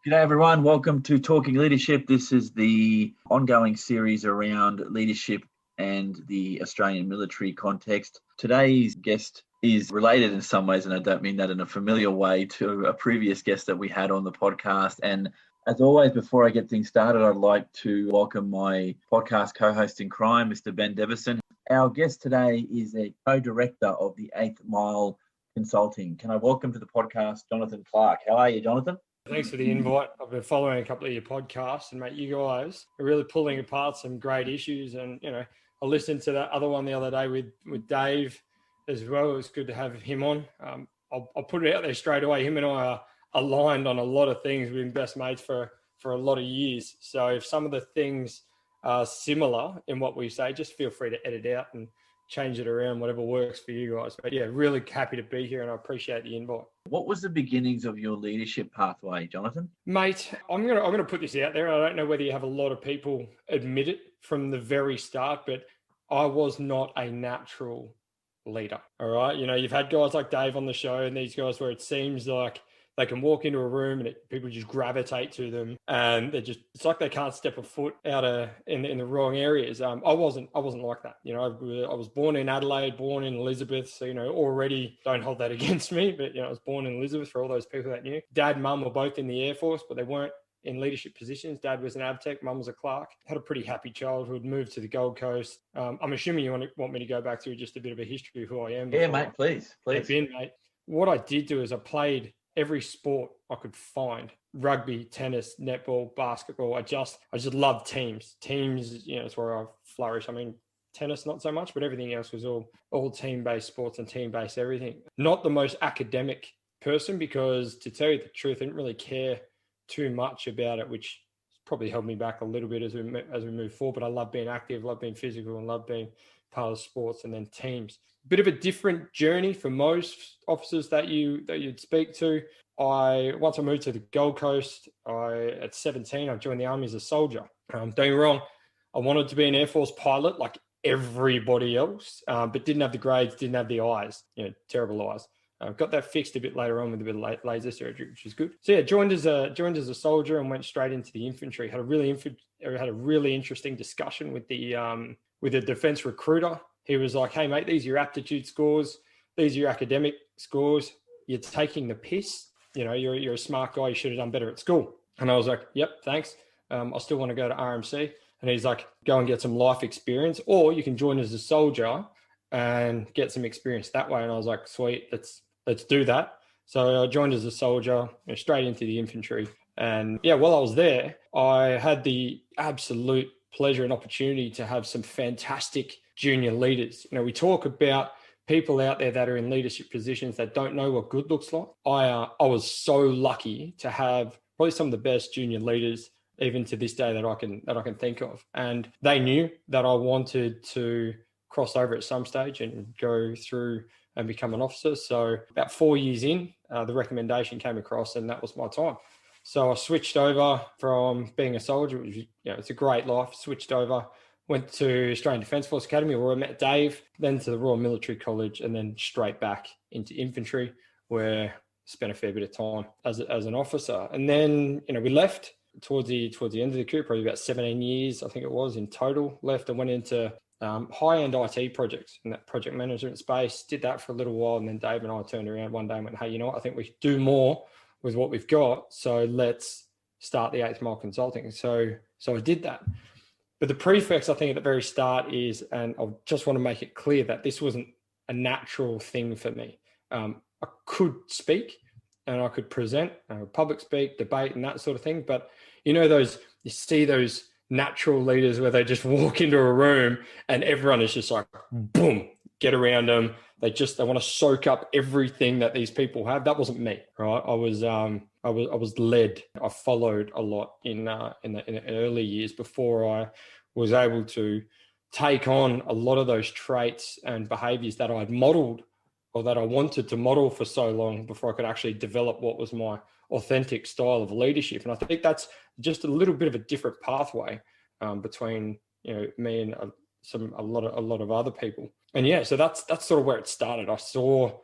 G'day everyone, welcome to Talking Leadership. This is the ongoing series around leadership and the Australian military context. Today's guest is related in some ways, and I don't mean that in a familiar way, to a previous guest that we had on the podcast. And as always, before I get things started, I'd like to welcome my podcast co-host in crime, Mr. Ben Deverson. Our guest today is a co-director of the 8th Mile Consulting. Can I welcome to the podcast, Jonathan Clark? How are you, Jonathan? Thanks for the invite. I've been following a couple of your podcasts, and mate, you guys are really pulling apart some great issues. And I listened to that other one the other day with Dave as well. It was good to have him on. I'll put it out there straight away. Him and I are aligned on a lot of things. We've been best mates for a lot of years. So if some of the things are similar in what we say, just feel free to edit out and change it around, whatever works for you guys. But yeah, really happy to be here, and I appreciate the invite. What was the beginnings of your leadership pathway, Jonathan? Mate, I'm gonna put this out there. I don't know whether you have a lot of people admit it from the very start, but I was not a natural leader. All right. You've had guys like Dave on the show, and these guys where it seems like they can walk into a room and people just gravitate to them, and it's like they can't step a foot out in the wrong areas. I wasn't like that. I was born in Adelaide, born in Elizabeth, so already don't hold that against me. But I was born in Elizabeth for all those people that knew. Dad, mum were both in the Air Force, but they weren't in leadership positions. Dad was an AvTech, mum was a clerk. Had a pretty happy childhood. Moved to the Gold Coast. I'm assuming you want me to go back through just a bit of a history of who I am. Yeah, mate. Please. Mate. What I did do is I played every sport I could find: rugby, tennis, netball, basketball. I just loved teams. Teams, it's where I flourish. I mean, tennis, not so much, but everything else was all team-based sports and team-based everything. Not the most academic person, because to tell you the truth, I didn't really care too much about it, which probably held me back a little bit as we move forward. But I love being active, love being physical, and love being part of sports and then teams. Bit of a different journey for most officers that you'd speak to. Once I moved to the Gold Coast, at 17, I joined the Army as a soldier. Don't get me wrong, I wanted to be an Air Force pilot like everybody else, but didn't have the grades, didn't have the eyes, terrible eyes. Got that fixed a bit later on with a bit of laser surgery, which is good. So yeah, joined as a soldier and went straight into the infantry. Had a really interesting discussion with the defence recruiter. He was like, "Hey mate, these are your aptitude scores. These are your academic scores. You're taking the piss. You're a smart guy. You should have done better at school." And I was like, "Yep, thanks. I still want to go to RMC." And he's like, "Go and get some life experience, or you can join as a soldier and get some experience that way." And I was like, "Sweet, let's do that." So I joined as a soldier, straight into the infantry. And yeah, while I was there, I had the absolute pleasure and opportunity to have some fantastic junior leaders. We talk about people out there that are in leadership positions that don't know what good looks like. I was so lucky to have probably some of the best junior leaders, even to this day, that I can think of. And they knew that I wanted to cross over at some stage and go through and become an officer. So about 4 years in, the recommendation came across, and that was my time. So I switched over from being a soldier, which it's a great life. Switched over, went to Australian Defence Force Academy, where I met Dave, then to the Royal Military College, and then straight back into infantry, where I spent a fair bit of time as an officer. And then we left towards the end of the career, probably about 17 years, I think it was in total. Left and went into high-end IT projects in that project management space. Did that for a little while, and then Dave and I turned around one day and went, "Hey, I think we should do more with what we've got, so let's start the 8th Mile Consulting." So I did that. But the prefix, I think, at the very start is, and I just want to make it clear that this wasn't a natural thing for me. I could speak and I could present, public speak, debate, and that sort of thing. But you see those natural leaders where they just walk into a room and everyone is just like, boom, get around them. They want to soak up everything that these people have. That wasn't me, right? I was led. I followed a lot in the early years before I was able to take on a lot of those traits and behaviors that I'd modeled, or that I wanted to model for so long, before I could actually develop what was my authentic style of leadership. And I think that's just a little bit of a different pathway between me and a lot of other people. And yeah, so that's sort of where it started. I saw,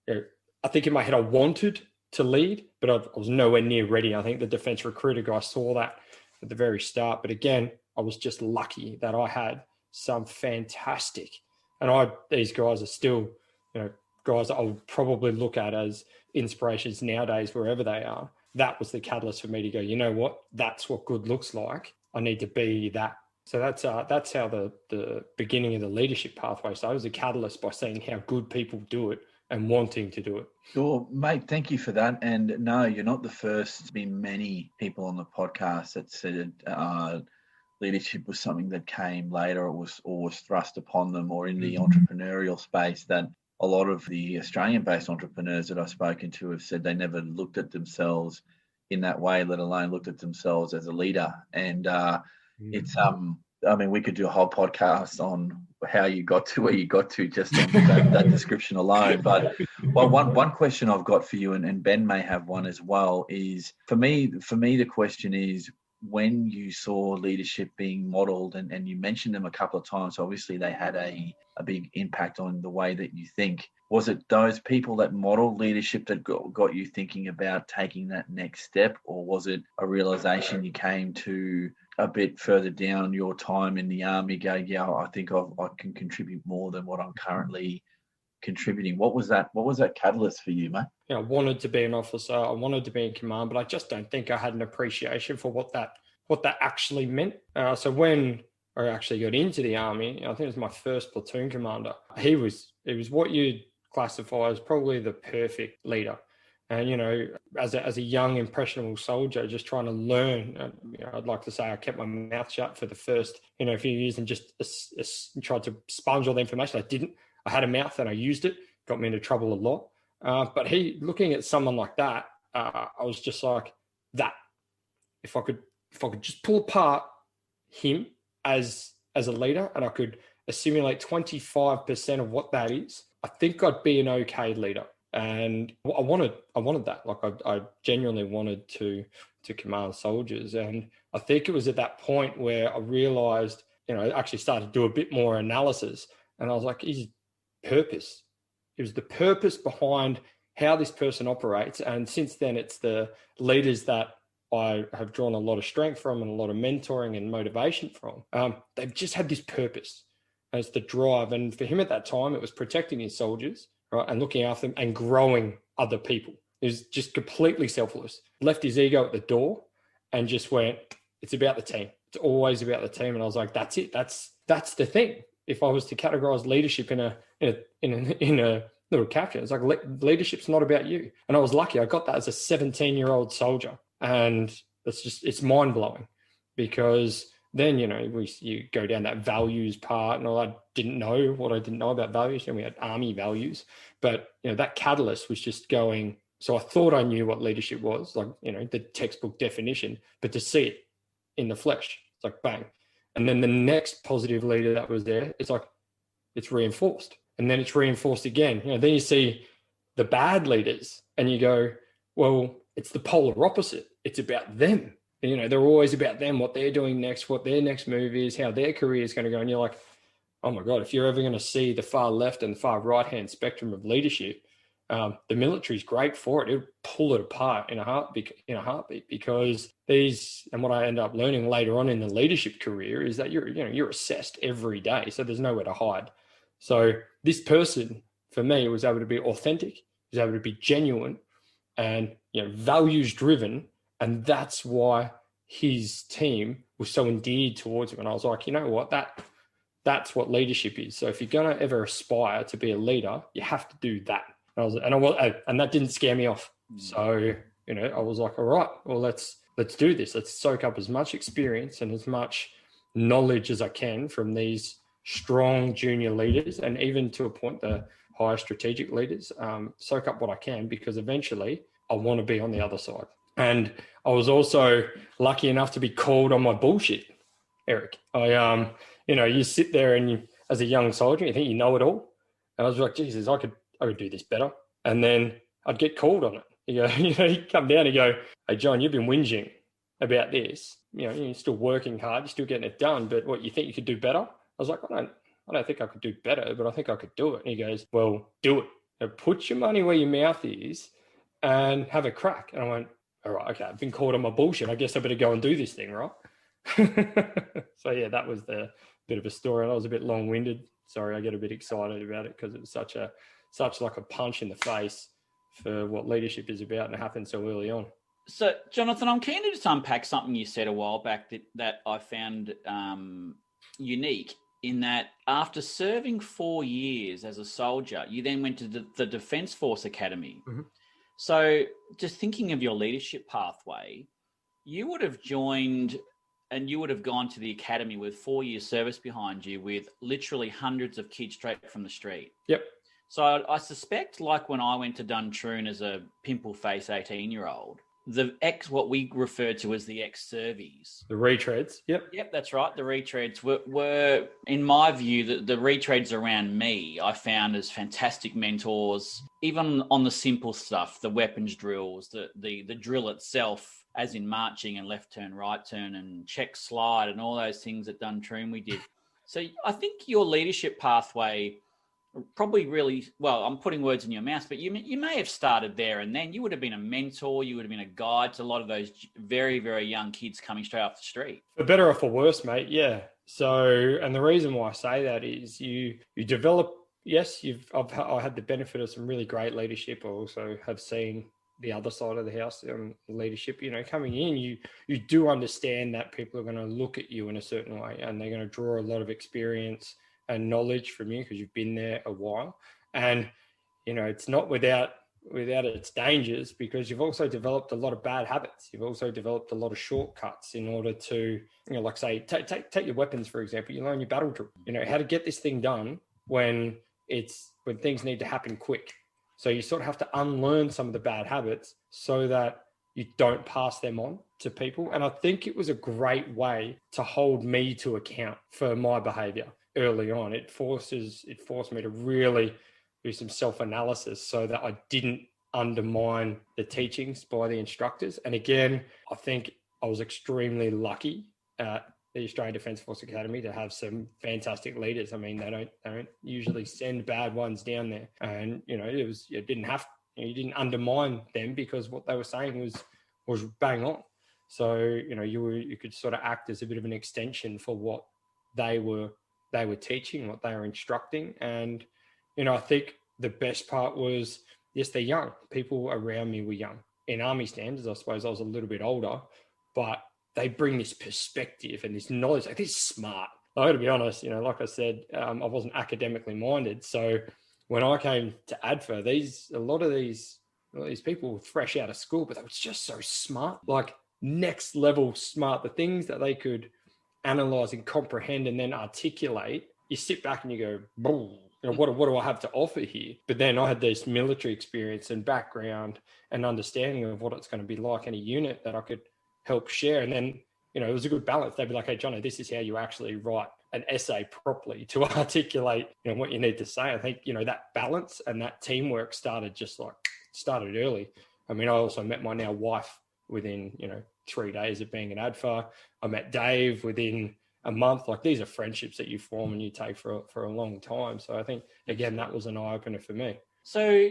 I think in my head, I wanted to lead, but I was nowhere near ready. I think the defense recruiter guy saw that at the very start. But again, I was just lucky that I had some fantastic, and these guys are still, guys that I would probably look at as inspirations nowadays, wherever they are. That was the catalyst for me to go, you know what? That's what good looks like. I need to be that. So that's how the beginning of the leadership pathway. So I was a catalyst by seeing how good people do it and wanting to do it. Sure, mate. Thank you for that. And no, you're not the first. There's been many people on the podcast that said leadership was something that came later, or was thrust upon them, or in the entrepreneurial space. That a lot of the Australian-based entrepreneurs that I've spoken to have said they never looked at themselves in that way, let alone looked at themselves as a leader. And it's I mean, we could do a whole podcast on how you got to where you got to just on that description alone. But one question I've got for you, and Ben may have one as well, is for me the question is, when you saw leadership being modelled, and you mentioned them a couple of times, obviously they had a big impact on the way that you think. Was it those people that modelled leadership that got you thinking about taking that next step, or was it a realisation you came to a bit further down your time in the army, go, yeah, I think I can contribute more than what I'm currently contributing? What was that catalyst for you, mate? I wanted to be an officer. I wanted to be in command, but I just don't think I had an appreciation for what that actually meant. So when I actually got into the army, I think it was my first platoon commander. He was what you'd classify as probably the perfect leader. And, as a young, impressionable soldier, just trying to learn, I'd like to say I kept my mouth shut for the first, few years, and just tried to sponge all the information. I didn't. I had a mouth and I used it. Got me into trouble a lot. But looking at someone like that, I was just like, that. If I could just pull apart him as a leader, and I could assimilate 25% of what that is, I think I'd be an okay leader. And I wanted that. Like I genuinely wanted to command soldiers. And I think it was at that point where I realized, I actually started to do a bit more analysis, and I was like, his purpose. It was the purpose behind how this person operates. And since then, it's the leaders that I have drawn a lot of strength from and a lot of mentoring and motivation from. They've just had this purpose, and it's the drive. And for him at that time, it was protecting his soldiers, right, and looking after them and growing other people. He was just completely selfless. Left his ego at the door and just went, it's about the team. It's always about the team. And I was like, that's it. That's the thing. If I was to categorize leadership in a little caption, it's like leadership's not about you. And I was lucky. I got that as a 17-year-old soldier. And it's mind blowing, because then, you go down that values part, and I didn't know what I didn't know about values. And we had army values, but that catalyst was just going. So I thought I knew what leadership was, like, the textbook definition, but to see it in the flesh, it's like bang. And then the next positive leader that was there, it's like, it's reinforced. And then it's reinforced again. Then you see the bad leaders and you go, well, it's the polar opposite. It's about them. And, they're always about them, what they're doing next, what their next move is, how their career is going to go. And you're like, oh my God, if you're ever going to see the far left and the far right-hand spectrum of leadership, the military is great for it. It'll pull it apart in a heartbeat, because and what I end up learning later on in the leadership career is that you're assessed every day. So there's nowhere to hide. So this person, for me, was able to be authentic, was able to be genuine and, values driven. And that's why his team was so endeared towards him. And I was like, you know what, that's what leadership is. So if you're going to ever aspire to be a leader, you have to do that. And that didn't scare me off. So, I was like, all right, well, let's do this. Let's soak up as much experience and as much knowledge as I can from these strong junior leaders, and even to a point, the higher strategic leaders, soak up what I can, because eventually I want to be on the other side. And I was also lucky enough to be called on my bullshit, Eric. You sit there and as a young soldier, you think you know it all. And I was like, Jesus, I could do this better. And then I'd get called on it. He'd come down and go, hey, John, you've been whinging about this. You're still working hard, you're still getting it done, but what, you think you could do better? I was like, I don't think I could do better, but I think I could do it. And he goes, well, do it. Now, put your money where your mouth is and have a crack. And I went, all right, okay, I've been caught on my bullshit. I guess I better go and do this thing, right? So yeah, that was the bit of a story. I was a bit long-winded. Sorry, I get a bit excited about it because it was such like a punch in the face for what leadership is about, and it happened so early on. So, Jonathan, I'm keen to just unpack something you said a while back that I found unique, in that after serving 4 years as a soldier, you then went to the Defence Force Academy. Mm-hmm. So just thinking of your leadership pathway, you would have joined and you would have gone to the academy with 4 years service behind you, with literally hundreds of kids straight from the street. Yep. So I suspect, like when I went to Duntroon as a pimple face 18-year-old, what we refer to as the ex-servies. The retreads. Yep, that's right. The retreads were in my view, the retreads around me, I found as fantastic mentors, even on the simple stuff, the weapons drills, the drill itself, as in marching and left turn, right turn, and check slide, and all those things at Duntroon we did. So I think your leadership pathway probably really, well, I'm putting words in your mouth, but you may have started there, and then you would have been a mentor, you would have been a guide to a lot of those very, very young kids coming straight off the street. For better or for worse, mate, yeah. So, and the reason why I say that is you develop, yes, I had the benefit of some really great leadership. I also have seen the other side of the house, leadership, coming in, you do understand that people are going to look at you in a certain way, and they're going to draw a lot of experience and knowledge from you because you've been there a while. And, it's not without its dangers, because you've also developed a lot of bad habits. You've also developed a lot of shortcuts in order to, like say, take your weapons, for example. You learn your battle drill, how to get this thing done when things need to happen quick. So you sort of have to unlearn some of the bad habits so that you don't pass them on to people. And I think it was a great way to hold me to account for my behavior early on. It forced me to really do some self-analysis so that I didn't undermine the teachings by the instructors. And again, I think I was extremely lucky at the Australian Defence Force Academy to have some fantastic leaders. I mean, they don't usually send bad ones down there. And, you didn't undermine them, because what they were saying was bang on. So, you could sort of act as a bit of an extension for what they were teaching, what they were instructing. And, I think the best part was, yes, they're young. People around me were young. In Army standards, I suppose I was a little bit older, but they bring this perspective and this knowledge. Like, this is smart. I got to be honest, like I said, I wasn't academically minded. So when I came to ADFA, a lot of these people were fresh out of school, but they were just so smart, like next level smart. The things that they could analyze and comprehend and then articulate, you sit back and you go, boom, what do I have to offer here? But then I had this military experience and background and understanding of what it's going to be like in a unit that I could help share. And then, it was a good balance. They'd be like, hey, Jono, this is how you actually write an essay properly to articulate, what you need to say. I think, that balance and that teamwork started early. I mean, I also met my now wife within, 3 days of being an ADFA. I met Dave within a month. Like, these are friendships that you form and you take for a long time. So I think, again, that was an eye-opener for me. So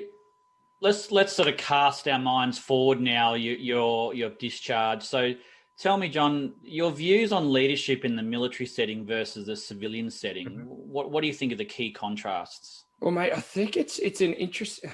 let's sort of cast our minds forward now. You're discharged. So tell me, John, your views on leadership in the military setting versus the civilian setting. Mm-hmm. What do you think are the key contrasts? Well, mate, I think it's an interest.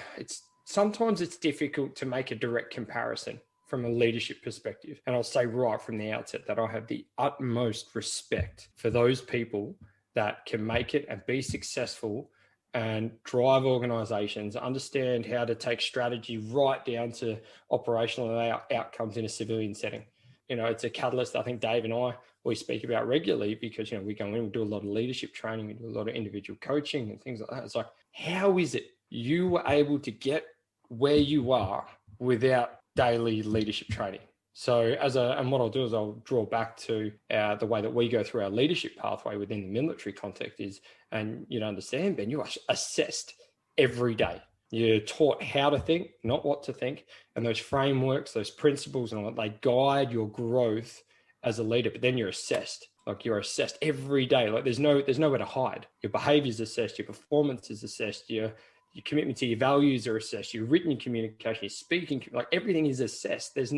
Sometimes it's difficult to make a direct comparison from a leadership perspective. And I'll say right from the outset that I have the utmost respect for those people that can make it and be successful and drive organizations, understand how to take strategy right down to operational outcomes in a civilian setting. It's a catalyst. I think Dave and we speak about regularly, because, we go in, we do a lot of leadership training, we do a lot of individual coaching and things like that. It's like, how is it you were able to get where you are without daily leadership training? So and what I'll do is I'll draw back to the way that we go through our leadership pathway within the military context is, and understand, Ben, you are assessed every day. You're taught how to think, not what to think. And those frameworks, those principles, and all that, they guide your growth as a leader. But then you're assessed. Like, you're assessed every day. Like, there's nowhere to hide. Your behavior is assessed. Your performance is assessed. Your your commitment to your values are assessed, your written communication, your speaking, like everything is assessed. There's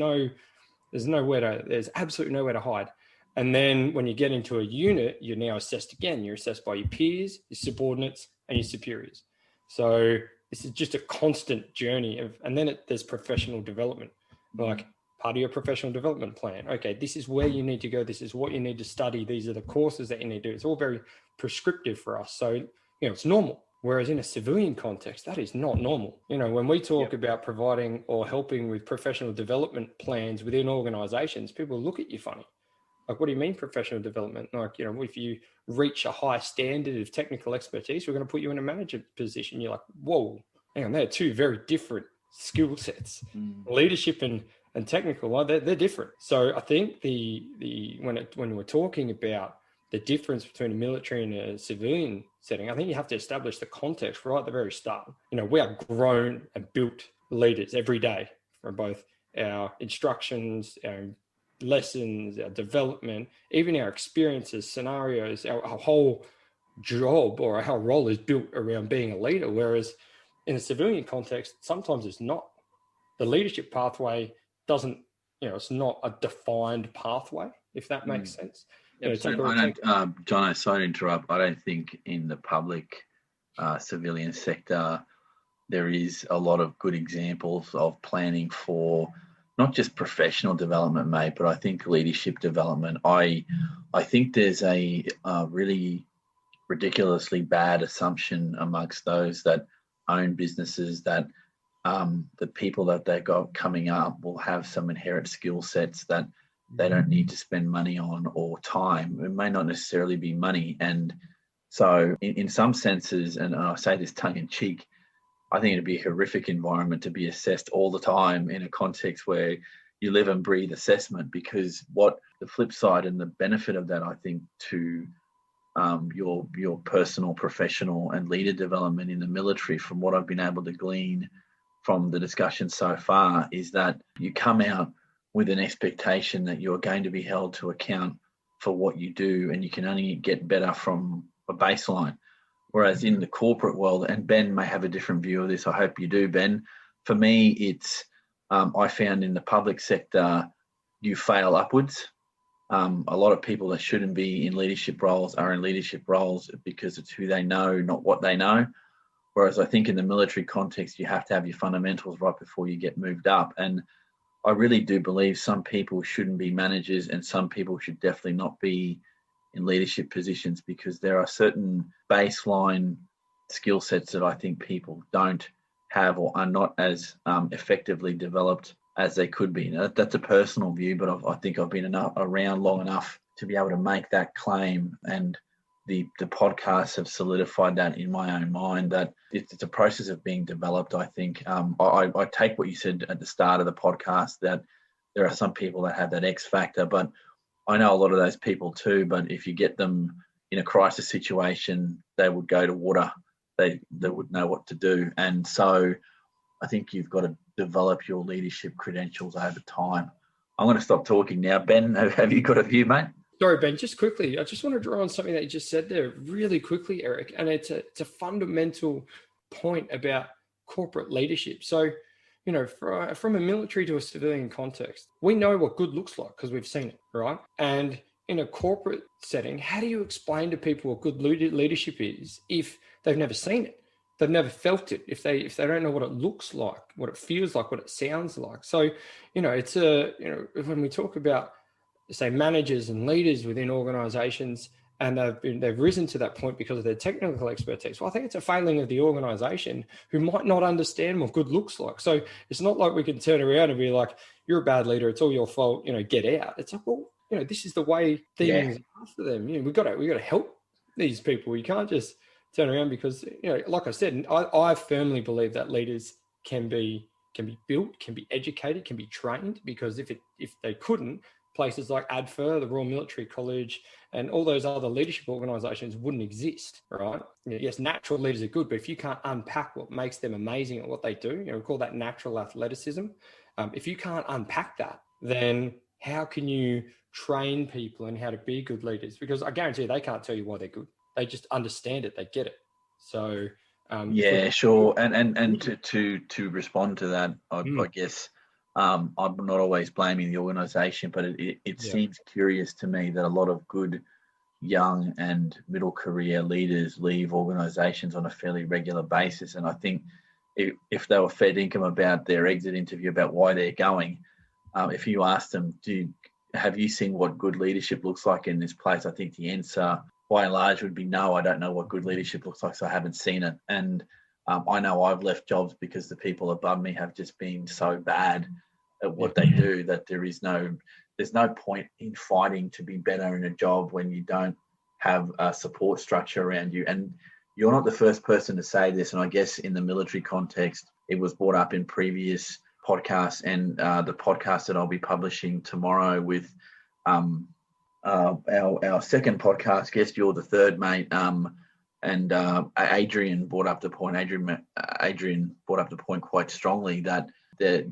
absolutely nowhere to hide. And then when you get into a unit, you're now assessed again. You're assessed by your peers, your subordinates, and your superiors. So this is just a constant journey and then there's professional development, like part of your professional development plan. Okay, this is where you need to go. This is what you need to study. These are the courses that you need to do. It's all very prescriptive for us. So, it's normal. Whereas in a civilian context, that is not normal. When we talk about providing or helping with professional development plans within organizations, people look at you funny. Like, what do you mean professional development? Like, if you reach a high standard of technical expertise, we're going to put you in a manager position. You're like, whoa, hang on, they're two very different skill sets. Leadership and technical, well, they're different. So I think when we're talking about the difference between a military and a civilian setting, I think you have to establish the context right at the very start. We are grown and built leaders every day from both our instructions, our lessons, our development, even our experiences, scenarios. Our whole job or our whole role is built around being a leader. Whereas in a civilian context, sometimes it's not. The leadership pathway doesn't, it's not a defined pathway, if that makes sense. John, sorry to interrupt. I don't think in the public civilian sector there is a lot of good examples of planning for not just professional development, mate, but I think leadership development. I think there's a really ridiculously bad assumption amongst those that own businesses that the people that they've got coming up will have some inherent skill sets that they don't need to spend money on or time. It may not necessarily be money. And so in some senses, and I say this tongue in cheek, I think it'd be a horrific environment to be assessed all the time in a context where you live and breathe assessment, because what the flip side and the benefit of that, I think, to your personal, professional and leader development in the military, from what I've been able to glean from the discussion so far, is that you come out with an expectation that you're going to be held to account for what you do, and you can only get better from a baseline. Whereas in the corporate world, and Ben may have a different view of this, I hope you do, Ben. For me, it's, I found in the public sector, you fail upwards. A lot of people that shouldn't be in leadership roles are in leadership roles because it's who they know, not what they know. Whereas I think in the military context, you have to have your fundamentals right before you get moved up. And I really do believe some people shouldn't be managers and some people should definitely not be in leadership positions, because there are certain baseline skill sets that I think people don't have or are not as effectively developed as they could be. Now, that's a personal view, but I think I've been around long enough to be able to make that claim, and the podcasts have solidified that in my own mind, that it's a process of being developed. I think I take what you said at the start of the podcast, that there are some people that have that X factor, but I know a lot of those people too. But if you get them in a crisis situation, they would go to water. They would know what to do. And so I think you've got to develop your leadership credentials over time. I'm going to stop talking now. Ben, have you got a view, mate? Sorry, Ben, just quickly, I just want to draw on something that you just said there really quickly, Eric. And it's a fundamental point about corporate leadership. So, from a military to a civilian context, we know what good looks like because we've seen it, right? And in a corporate setting, how do you explain to people what good leadership is if they've never seen it? They've never felt it, if they don't know what it looks like, what it feels like, what it sounds like. So, it's when we talk about, say, managers and leaders within organizations, and they've risen to that point because of their technical expertise. Well, I think it's a failing of the organization who might not understand what good looks like. So it's not like we can turn around and be like, you're a bad leader, it's all your fault, get out. It's like, well, this is the way things are for them. We've got to help these people. You can't just turn around, because, like I said, I firmly believe that leaders can be built, can be educated, can be trained, because if they couldn't, places like ADFA, the Royal Military College, and all those other leadership organisations wouldn't exist, right? Yes, natural leaders are good, but if you can't unpack what makes them amazing at what they do, we call that natural athleticism. If you can't unpack that, then how can you train people in how to be good leaders? Because I guarantee you, they can't tell you why they're good. They just understand it. They get it. So Yeah, sure. And to respond to that, I guess I'm not always blaming the organisation, but it seems curious to me that a lot of good young and middle career leaders leave organisations on a fairly regular basis. And I think if they were fair dinkum about their exit interview about why they're going, if you ask them, have you seen what good leadership looks like in this place? I think the answer by and large would be no, I don't know what good leadership looks like, so I haven't seen it. And I know I've left jobs because the people above me have just been so bad at what they do that there's no point in fighting to be better in a job when you don't have a support structure around you. And you're not the first person to say this, and I guess in the military context, it was brought up in previous podcasts, and the podcast that I'll be publishing tomorrow with our second podcast guest, you're the third, mate. And Adrian brought up the point. Adrian brought up the point quite strongly that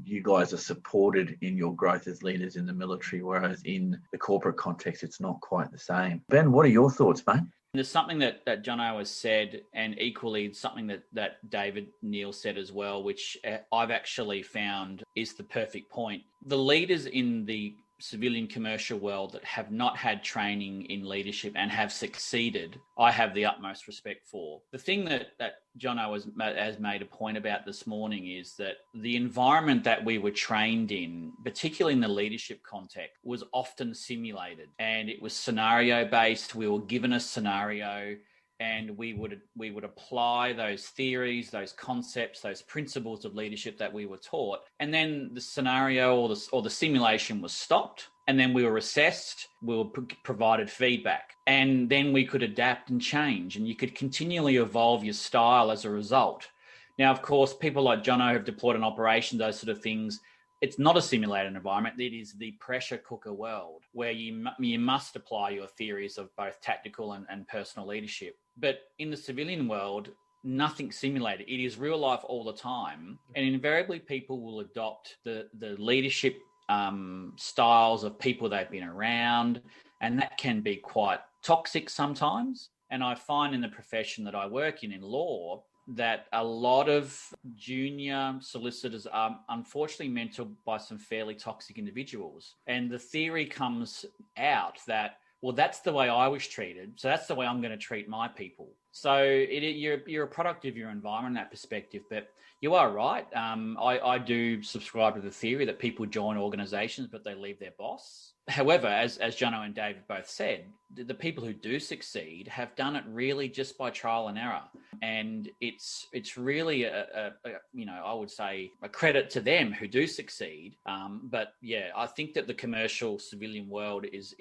you guys are supported in your growth as leaders in the military, whereas in the corporate context, it's not quite the same. Ben, what are your thoughts, mate? There's something that Jono has said, and equally something that David Neal said as well, which I've actually found is the perfect point. The leaders in the civilian commercial world that have not had training in leadership and have succeeded, I have the utmost respect for. The thing that Jono has made a point about this morning is that the environment that we were trained in, particularly in the leadership context, was often simulated, and it was scenario based. We were given a scenario, and we would apply those theories, those concepts, those principles of leadership that we were taught. And then the scenario or the simulation was stopped, and then we were assessed, we were provided feedback, and then we could adapt and change, and you could continually evolve your style as a result. Now, of course, people like Jono have deployed an operation, those sort of things. It's not a simulated environment. It is the pressure cooker world where you must apply your theories of both tactical and personal leadership. But in the civilian world, nothing's simulated. It is real life all the time. And invariably, people will adopt the leadership styles of people they've been around. And that can be quite toxic sometimes. And I find in the profession that I work in law, that a lot of junior solicitors are unfortunately mentored by some fairly toxic individuals. And the theory comes out that, well, that's the way I was treated, so that's the way I'm going to treat my people. So you're a product of your environment in that perspective. But you are right. I do subscribe to the theory that people join organisations, but they leave their boss. However, as Jono and David both said, the people who do succeed have done it really just by trial and error. And it's really I would say a credit to them who do succeed. But yeah, I think that the commercial civilian world is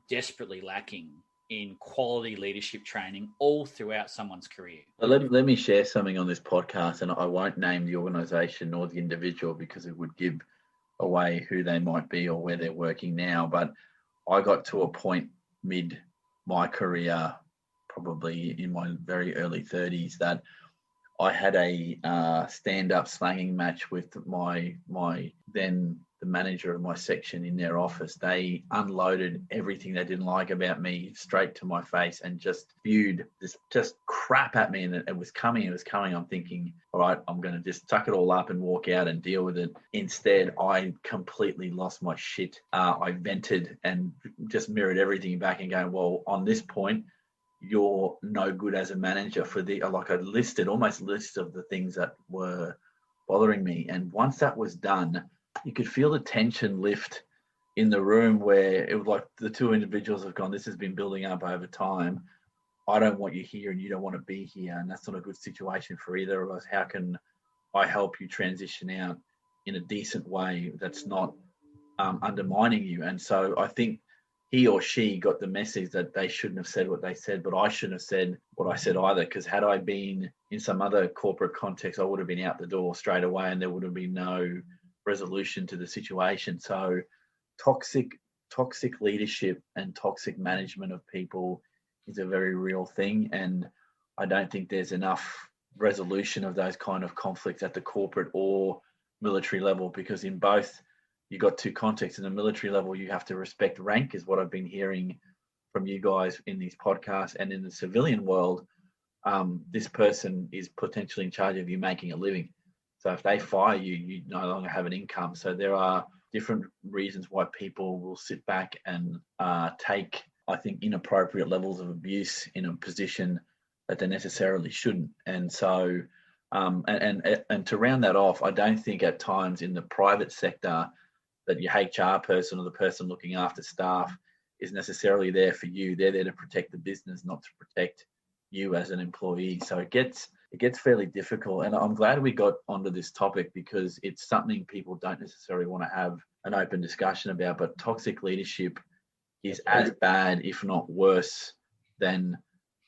desperately lacking in quality leadership training all throughout someone's career. Let me share something on this podcast, and I won't name the organisation nor the individual because it would give away who they might be or where they're working now. But I got to a point mid my career, probably in my very early 30s, that I had a stand-up slanging match with my then the manager of my section in their office. They unloaded everything they didn't like about me straight to my face and just spewed this just crap at me. And it was coming. I'm thinking, all right, I'm going to just tuck it all up and walk out and deal with it. Instead, I completely lost my shit. I vented and just mirrored everything back and going, well, on this point, you're no good as a manager for almost list of the things that were bothering me. And once that was done, you could feel the tension lift in the room where it was like the two individuals have gone, this has been building up over time. I don't want you here and you don't want to be here. And that's not a good situation for either of us. How can I help you transition out in a decent way that's not undermining you? And so I think he or she got the message that they shouldn't have said what they said, but I shouldn't have said what I said either, because had I been in some other corporate context, I would have been out the door straight away and there would have been no resolution to the situation. So toxic leadership and toxic management of people is a very real thing. And I don't think there's enough resolution of those kind of conflicts at the corporate or military level, because in both, you got two contexts. In the military level, you have to respect rank, is what I've been hearing from you guys in these podcasts. And in the civilian world, this person is potentially in charge of you making a living. So if they fire you, you no longer have an income. So there are different reasons why people will sit back and take, I think, inappropriate levels of abuse in a position that they necessarily shouldn't. And so, and to round that off, I don't think at times in the private sector that your HR person or the person looking after staff is necessarily there for you. They're there to protect the business, not to protect you as an employee. So it gets fairly difficult. And I'm glad we got onto this topic because it's something people don't necessarily want to have an open discussion about. But toxic leadership is as bad, if not worse, than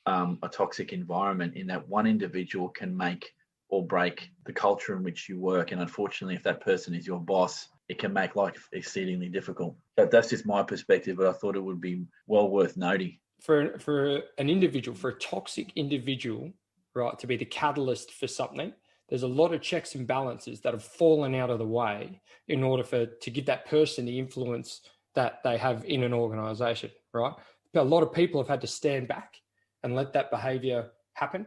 a toxic environment, in that one individual can make or break the culture in which you work. And unfortunately, if that person is your boss, it can make life exceedingly difficult. But that's just my perspective, but I thought it would be well worth noting. For an individual, for a toxic individual, right, to be the catalyst for something, there's a lot of checks and balances that have fallen out of the way in order to give that person the influence that they have in an organization, right? But a lot of people have had to stand back and let that behavior happen,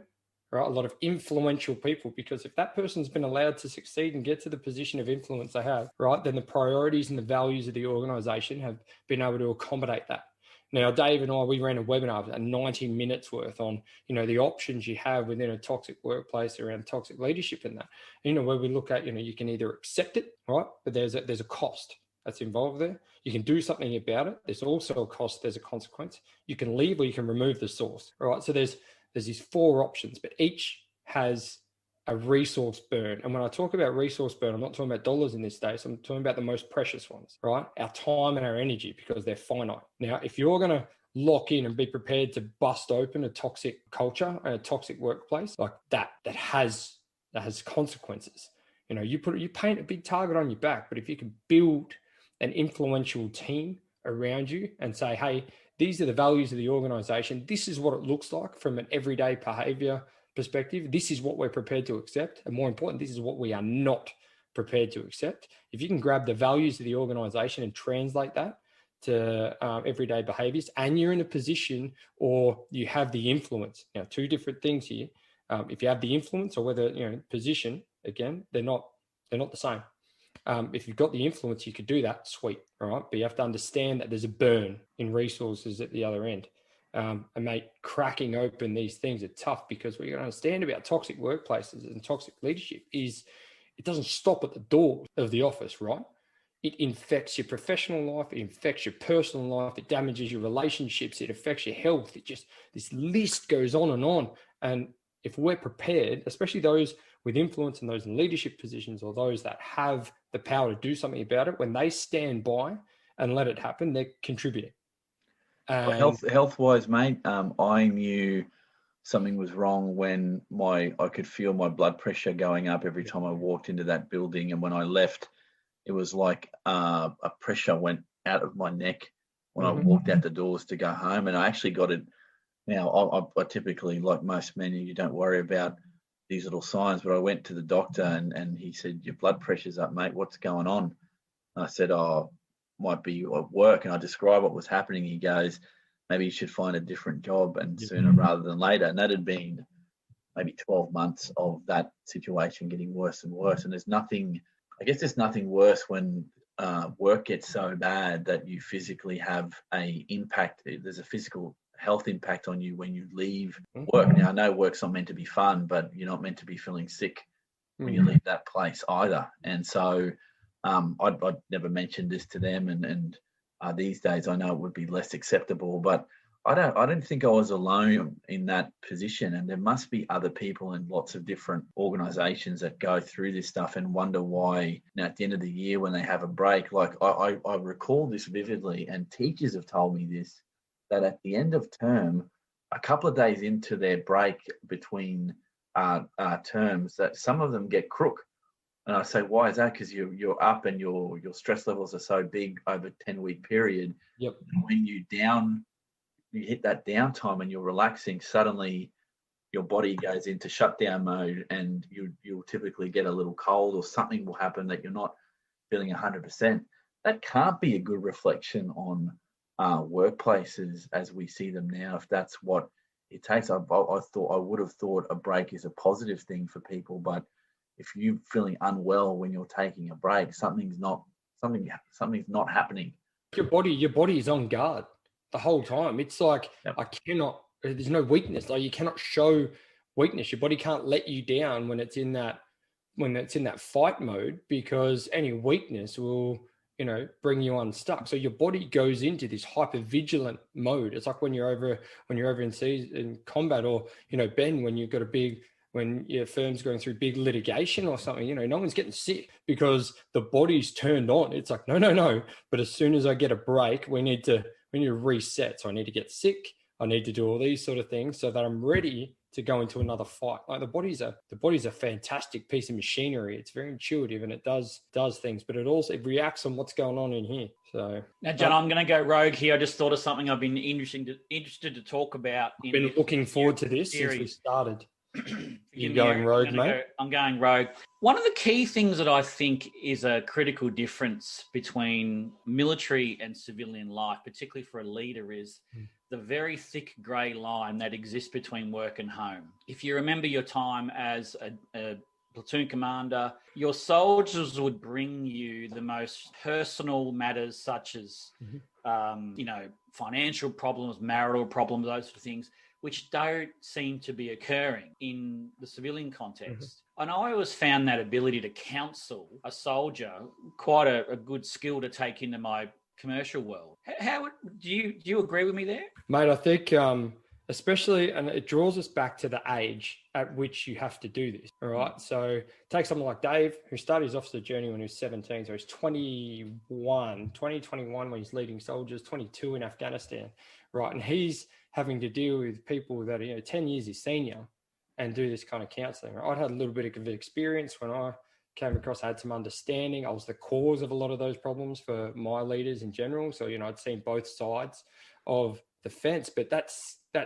right? A lot of influential people, because if that person's been allowed to succeed and get to the position of influence they have, right, then the priorities and the values of the organization have been able to accommodate that. Now, Dave and I, we ran a webinar, 90 minutes worth on, the options you have within a toxic workplace around toxic leadership and that, where we look at, you can either accept it, right? But there's a cost that's involved there. You can do something about it. There's also a cost. There's a consequence. You can leave or you can remove the source, right? So there's these 4 options, but each has a resource burn. And when I talk about resource burn, I'm not talking about dollars in this case. I'm talking about the most precious ones, right? Our time and our energy, because they're finite. Now, if you're going to lock in and be prepared to bust open a toxic culture and a toxic workplace like that has consequences. You paint a big target on your back, but if you can build an influential team around you and say, hey, these are the values of the organization. This is what it looks like from an everyday behavior perspective. This is what we're prepared to accept. And more important, this is what we are not prepared to accept. If you can grab the values of the organization and translate that to everyday behaviors, and you're in a position or you have the influence. Now, 2 different things here. If you have the influence or whether, position, again, they're not the same. If you've got the influence, you could do that, sweet, all right? But you have to understand that there's a burn in resources at the other end. And mate, cracking open these things are tough, because what you got to understand about toxic workplaces and toxic leadership is it doesn't stop at the door of the office, right? It infects your professional life, it infects your personal life, it damages your relationships, it affects your health. This list goes on. And if we're prepared, especially those with influence and those in leadership positions or those that have the power to do something about it, when they stand by and let it happen, they're contributing. Health-wise, mate, I knew something was wrong when I could feel my blood pressure going up every time I walked into that building, and when I left, it was like a pressure went out of my neck when I walked out the doors to go home. And I actually got it. Now, I typically, like most men, you don't worry about these little signs, but I went to the doctor and he said, your blood pressure's up, mate. What's going on? And I said, might be at work. And I described what was happening. He goes, maybe you should find a different job, and sooner rather than later. And that had been maybe 12 months of that situation getting worse and worse. And there's nothing worse when work gets so bad that you physically have a impact. There's a physical health impact on you when you leave work. Now, I know work's not meant to be fun, but you're not meant to be feeling sick when you leave that place either. And so I'd never mentioned this to them, and these days I know it would be less acceptable, but I don't think I was alone in that position, and there must be other people in lots of different organizations that go through this stuff and wonder why, at the end of the year when they have a break, like I recall this vividly, and teachers have told me this, that at the end of term, a couple of days into their break between terms, that some of them get crook. And I say, why is that? Because you're up and your stress levels are so big over a 10-week period. Yep. And when you hit that downtime and you're relaxing, suddenly your body goes into shutdown mode, and you'll typically get a little cold, or something will happen that you're not feeling 100%. That can't be a good reflection on workplaces as we see them now, if that's what it takes. I would have thought a break is a positive thing for people, but if you're feeling unwell when you're taking a break, something's not happening. Your body is on guard the whole time. It's like, there's no weakness. Like, you cannot show weakness. Your body can't let you down when it's in that fight mode, because any weakness will, bring you unstuck. So your body goes into this hyper vigilant mode. It's like when you're over in combat, or, Ben, when your firm's going through big litigation or something, no one's getting sick because the body's turned on. It's like, no. But as soon as I get a break, we need to reset. So I need to get sick. I need to do all these sort of things so that I'm ready to go into another fight. Like, the body's a fantastic piece of machinery. It's very intuitive, and it does things, but it reacts on what's going on in here. So now, John, I'm going to go rogue here. I just thought of something I've been interested to talk about. I've been looking forward to this since we started. You going rogue, mate? I'm going rogue. One of the key things that I think is a critical difference between military and civilian life, particularly for a leader, is the very thick grey line that exists between work and home. If you remember your time as a platoon commander, your soldiers would bring you the most personal matters, such as financial problems, marital problems, those sort of things, which don't seem to be occurring in the civilian context. And I always found that ability to counsel a soldier quite a good skill to take into my commercial world. How do you agree with me there? Mate, I think especially, and it draws us back to the age at which you have to do this, all right? So take someone like Dave, who started his officer journey when he was 17, so he's 21 when he's leading soldiers, 22 in Afghanistan, right? And he's having to deal with people that are 10 years his senior and do this kind of counselling. Right? I'd had a little bit of experience when I came across. I had some understanding. I was the cause of a lot of those problems for my leaders in general. So, I'd seen both sides of the fence, but that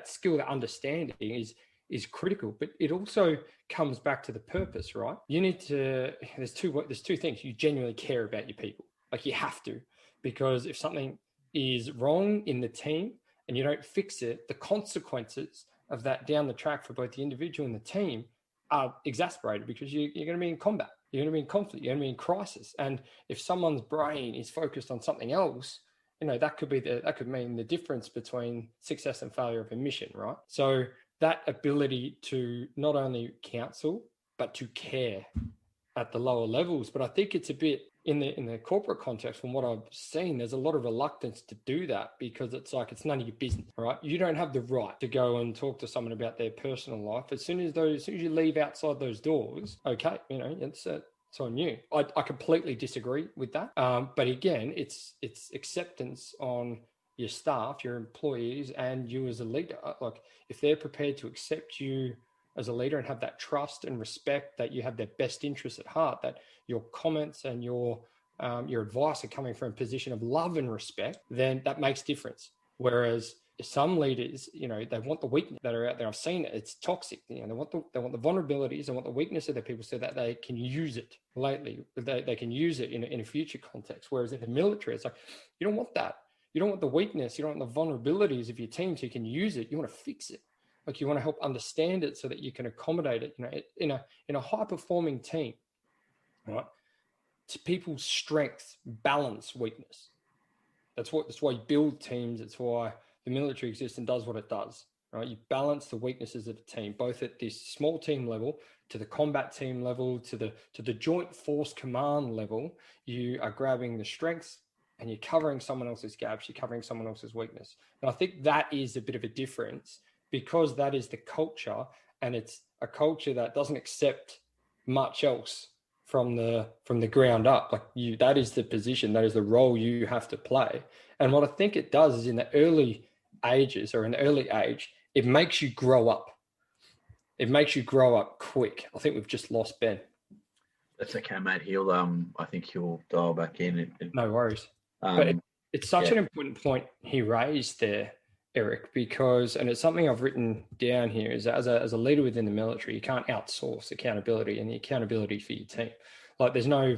skill, that understanding is critical. But it also comes back to the purpose, right? You need to, there's two things. You genuinely care about your people. Like, you have to, because if something is wrong in the team and you don't fix it, the consequences of that down the track for both the individual and the team are exasperated, because you're going to be in combat. You're going to be in conflict. You're going to be in crisis. And if someone's brain is focused on something else, that could mean the difference between success and failure of a mission, right? So that ability to not only counsel, but to care at the lower levels. But I think it's a bit in the corporate context, from what I've seen, there's a lot of reluctance to do that, because it's like, it's none of your business, right? You don't have the right to go and talk to someone about their personal life. As soon as you leave outside those doors, okay, it's on you. I completely disagree with that. But again, it's acceptance on your staff, your employees, and you as a leader. Like, if they're prepared to accept you as a leader and have that trust and respect that you have their best interests at heart, that your comments and your advice are coming from a position of love and respect, then that makes difference. Whereas some leaders, they want the weakness that are out there. I've seen it. It's toxic. They want the vulnerabilities. They want the weakness of their people so that they can use it lately. They can use it in a future context. Whereas in the military, it's like, you don't want that. You don't want the weakness. You don't want the vulnerabilities of your team, so you can use it. You want to fix it. Like, you want to help understand it so that you can accommodate it. In a high performing team, right? To people's strengths balance weakness. That's why you build teams. It's why the military exists and does what it does. Right? You balance the weaknesses of the team, both at this small team level, to the combat team level, to the joint force command level. You are grabbing the strengths and you're covering someone else's gaps. You're covering someone else's weakness. And I think that is a bit of a difference, because that is the culture, and it's a culture that doesn't accept much else from the ground up. Like, that is the position, that is the role you have to play. And what I think it does is, in the early ages, or in the early age, it makes you grow up. It makes you grow up quick. I think we've just lost Ben. That's okay, mate. I think he'll dial back in. No worries. But it's such an important point he raised there, Eric, because, and it's something I've written down here, is that as a leader within the military, you can't outsource accountability, and the accountability for your team. Like, there's no,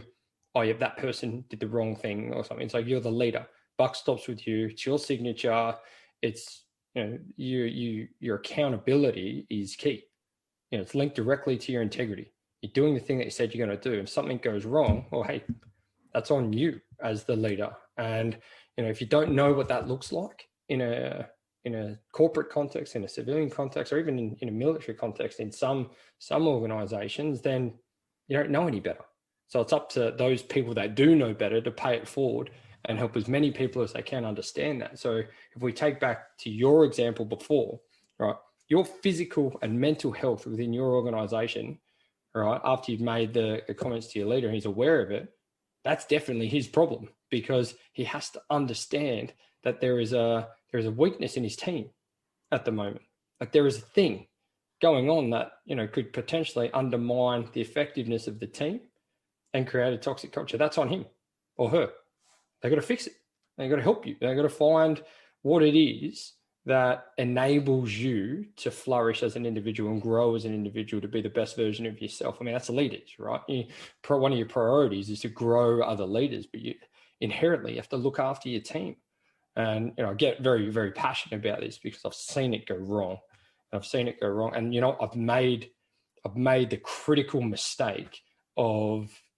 that person did the wrong thing or something. It's like, you're the leader. Buck stops with you. It's your signature. It's your accountability is key. It's linked directly to your integrity. You're doing the thing that you said you're going to do. If something goes wrong, well, hey, that's on you as the leader. And if you don't know what that looks like in a corporate context, in a civilian context, or even in a military context, in some organizations, then you don't know any better. So it's up to those people that do know better to pay it forward and help as many people as they can understand that. So if we take back to your example before, right, your physical and mental health within your organization, right, after you've made the comments to your leader and he's aware of it, that's definitely his problem, because he has to understand that there is a weakness in his team at the moment. Like there is a thing going on that, could potentially undermine the effectiveness of the team and create a toxic culture. That's on him or her. They got to fix it. They got to help you. They got to find what it is that enables you to flourish as an individual and grow as an individual to be the best version of yourself. I mean, that's leaders, right? One of your priorities is to grow other leaders, but you inherently have to look after your team. And, I get very, very passionate about this because I've seen it go wrong. And, I've made the critical mistake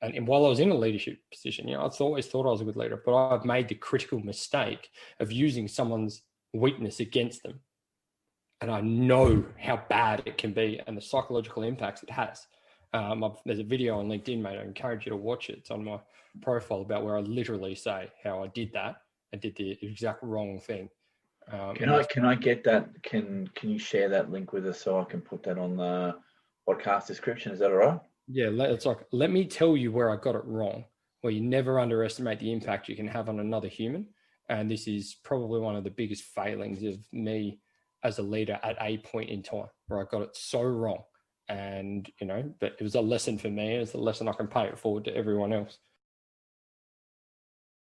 and while I was in a leadership position, I've always thought I was a good leader, but I've made the critical mistake of using someone's weakness against them. And I know how bad it can be and the psychological impacts it has. There's a video on LinkedIn, mate. I encourage you to watch it. It's on my profile about where I literally say how I did that and did the exact wrong thing. Can I get that? Can you share that link with us so I can put that on the podcast description? Is that all right? Yeah, let me tell you where I got it wrong, where you never underestimate the impact you can have on another human. And this is probably one of the biggest failings of me as a leader at a point in time, where I got it so wrong. And, but it was a lesson for me. It's a lesson I can pay it forward to everyone else.